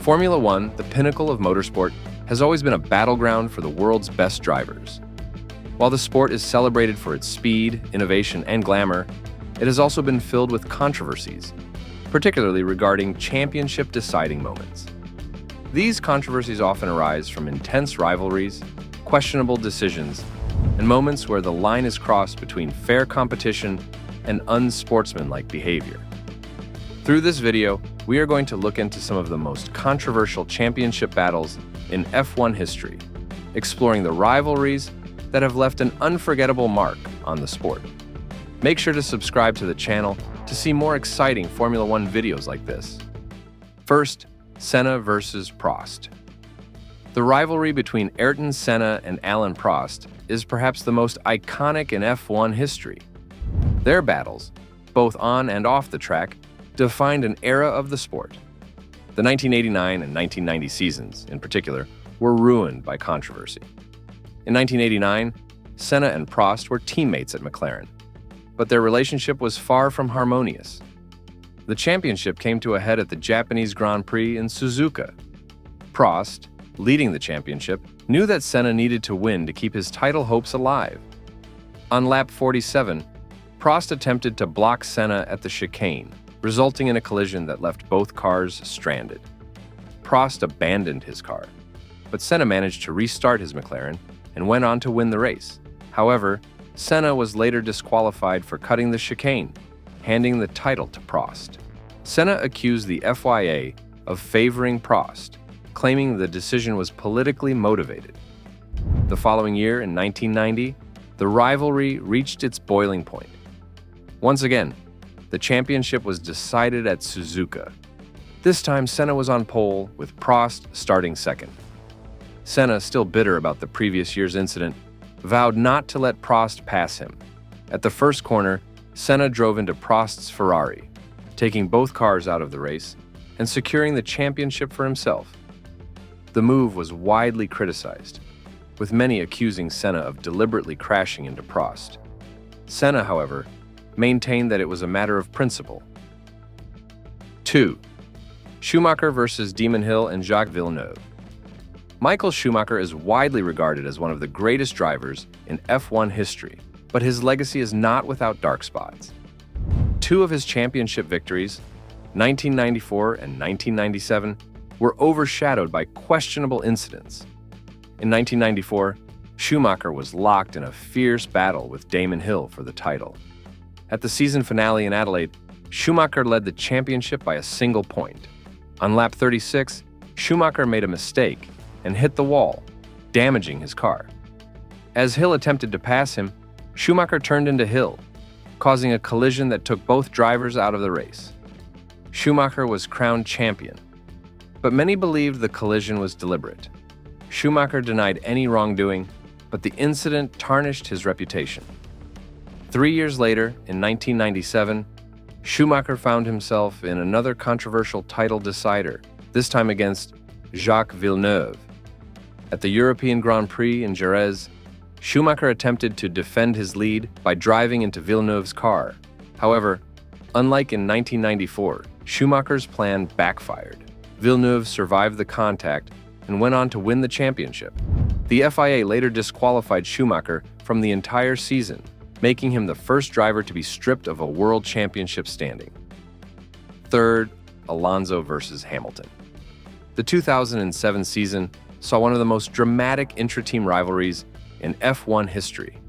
Formula One, the pinnacle of motorsport, has always been a battleground for the world's best drivers. While the sport is celebrated for its speed, innovation, and glamour, it has also been filled with controversies, particularly regarding championship-deciding moments. These controversies often arise from intense rivalries, questionable decisions, and moments where the line is crossed between fair competition and unsportsmanlike behavior. Through this video, we are going to look into some of the most controversial championship battles in F1 history, exploring the rivalries that have left an unforgettable mark on the sport. Make sure to subscribe to the channel to see more exciting Formula One videos like this. First, Senna versus Prost. The rivalry between Ayrton Senna and Alain Prost is perhaps the most iconic in F1 history. Their battles, both on and off the track, defined an era of the sport. The 1989 and 1990 seasons, in particular, were ruined by controversy. In 1989, Senna and Prost were teammates at McLaren, but their relationship was far from harmonious. The championship came to a head at the Japanese Grand Prix in Suzuka. Prost, leading the championship, knew that Senna needed to win to keep his title hopes alive. On lap 47, Prost attempted to block Senna at the chicane, resulting in a collision that left both cars stranded. Prost abandoned his car, but Senna managed to restart his McLaren and went on to win the race. However, Senna was later disqualified for cutting the chicane, handing the title to Prost. Senna accused the FIA of favoring Prost, claiming the decision was politically motivated. The following year, in 1990, the rivalry reached its boiling point. Once again, the championship was decided at Suzuka. This time, Senna was on pole, with Prost starting second. Senna, still bitter about the previous year's incident, vowed not to let Prost pass him. At the first corner, Senna drove into Prost's Ferrari, taking both cars out of the race and securing the championship for himself. The move was widely criticized, with many accusing Senna of deliberately crashing into Prost. Senna, however, maintained that it was a matter of principle. 2. Schumacher versus Damon Hill and Jacques Villeneuve. Michael Schumacher is widely regarded as one of the greatest drivers in F1 history, but his legacy is not without dark spots. Two of his championship victories, 1994 and 1997, were overshadowed by questionable incidents. In 1994, Schumacher was locked in a fierce battle with Damon Hill for the title. At the season finale in Adelaide, Schumacher led the championship by a single point. On lap 36, Schumacher made a mistake and hit the wall, damaging his car. As Hill attempted to pass him, Schumacher turned into Hill, causing a collision that took both drivers out of the race. Schumacher was crowned champion, but many believed the collision was deliberate. Schumacher denied any wrongdoing, but the incident tarnished his reputation. 3 years later, in 1997, Schumacher found himself in another controversial title decider, this time against Jacques Villeneuve. At the European Grand Prix in Jerez, Schumacher attempted to defend his lead by driving into Villeneuve's car. However, unlike in 1994, Schumacher's plan backfired. Villeneuve survived the contact and went on to win the championship. The FIA later disqualified Schumacher from the entire season, making him the first driver to be stripped of a world championship standing. Third, Alonso versus Hamilton. The 2007 season saw one of the most dramatic intra-team rivalries in F1 history,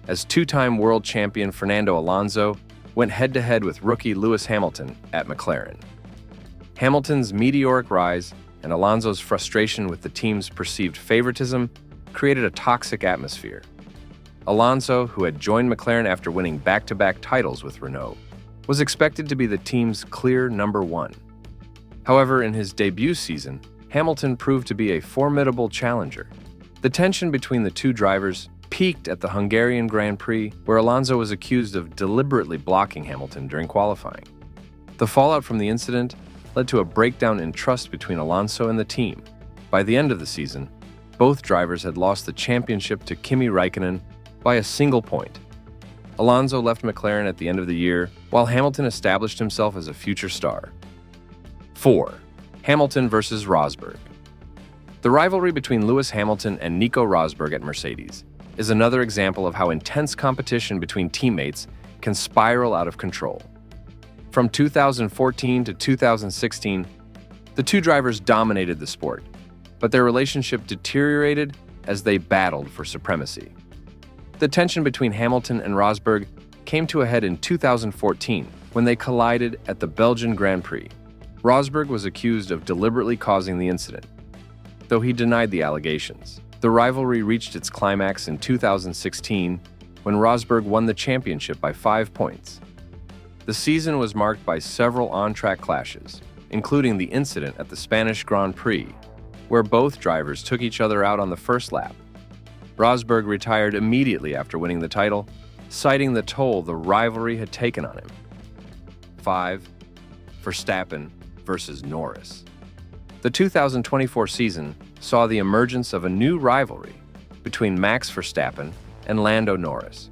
as two-time world champion Fernando Alonso went head-to-head with rookie Lewis Hamilton at McLaren. Hamilton's meteoric rise and Alonso's frustration with the team's perceived favoritism created a toxic atmosphere. Alonso, who had joined McLaren after winning back-to-back titles with Renault, was expected to be the team's clear number one. However, in his debut season, Hamilton proved to be a formidable challenger. The tension between the two drivers peaked at the Hungarian Grand Prix, where Alonso was accused of deliberately blocking Hamilton during qualifying. The fallout from the incident led to a breakdown in trust between Alonso and the team. By the end of the season, both drivers had lost the championship to Kimi Räikkönen by a single point. Alonso left McLaren at the end of the year, while Hamilton established himself as a future star. 4. Hamilton versus Rosberg. The rivalry between Lewis Hamilton and Nico Rosberg at Mercedes is another example of how intense competition between teammates can spiral out of control. From 2014 to 2016, the two drivers dominated the sport, but their relationship deteriorated as they battled for supremacy. The tension between Hamilton and Rosberg came to a head in 2014 when they collided at the Belgian Grand Prix. Rosberg was accused of deliberately causing the incident, though he denied the allegations. The rivalry reached its climax in 2016 when Rosberg won the championship by 5 points. The season was marked by several on-track clashes, including the incident at the Spanish Grand Prix, where both drivers took each other out on the first lap. Rosberg retired immediately after winning the title, citing the toll the rivalry had taken on him. 5. Verstappen versus Norris. The 2024 season saw the emergence of a new rivalry between Max Verstappen and Lando Norris.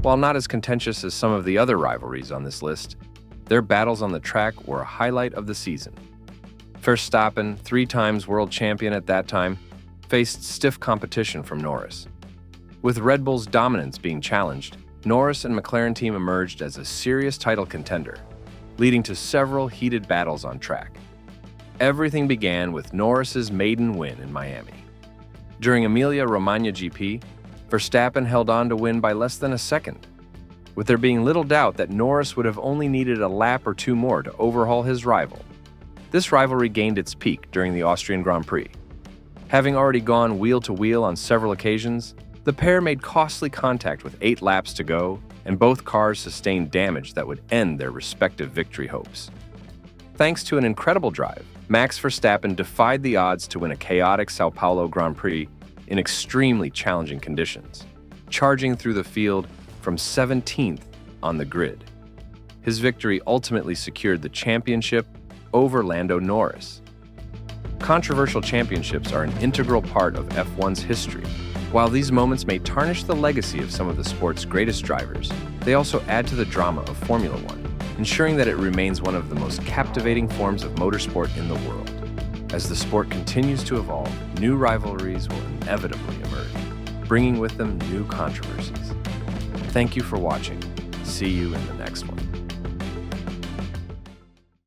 While not as contentious as some of the other rivalries on this list, their battles on the track were a highlight of the season. Verstappen, 3 times world champion at that time, faced stiff competition from Norris. With Red Bull's dominance being challenged, Norris and McLaren team emerged as a serious title contender, leading to several heated battles on track. Everything began with Norris's maiden win in Miami. During Emilia-Romagna GP, Verstappen held on to win by less than a second, with there being little doubt that Norris would have only needed a lap or 2 more to overhaul his rival. This rivalry gained its peak during the Austrian Grand Prix. Having already gone wheel-to-wheel on several occasions, the pair made costly contact with 8 laps to go, and both cars sustained damage that would end their respective victory hopes. Thanks to an incredible drive, Max Verstappen defied the odds to win a chaotic São Paulo Grand Prix in extremely challenging conditions, charging through the field from 17th on the grid. His victory ultimately secured the championship over Lando Norris. Controversial championships are an integral part of F1's history. While these moments may tarnish the legacy of some of the sport's greatest drivers, they also add to the drama of Formula One, ensuring that it remains one of the most captivating forms of motorsport in the world. As the sport continues to evolve, new rivalries will inevitably emerge, bringing with them new controversies. Thank you for watching. See you in the next one.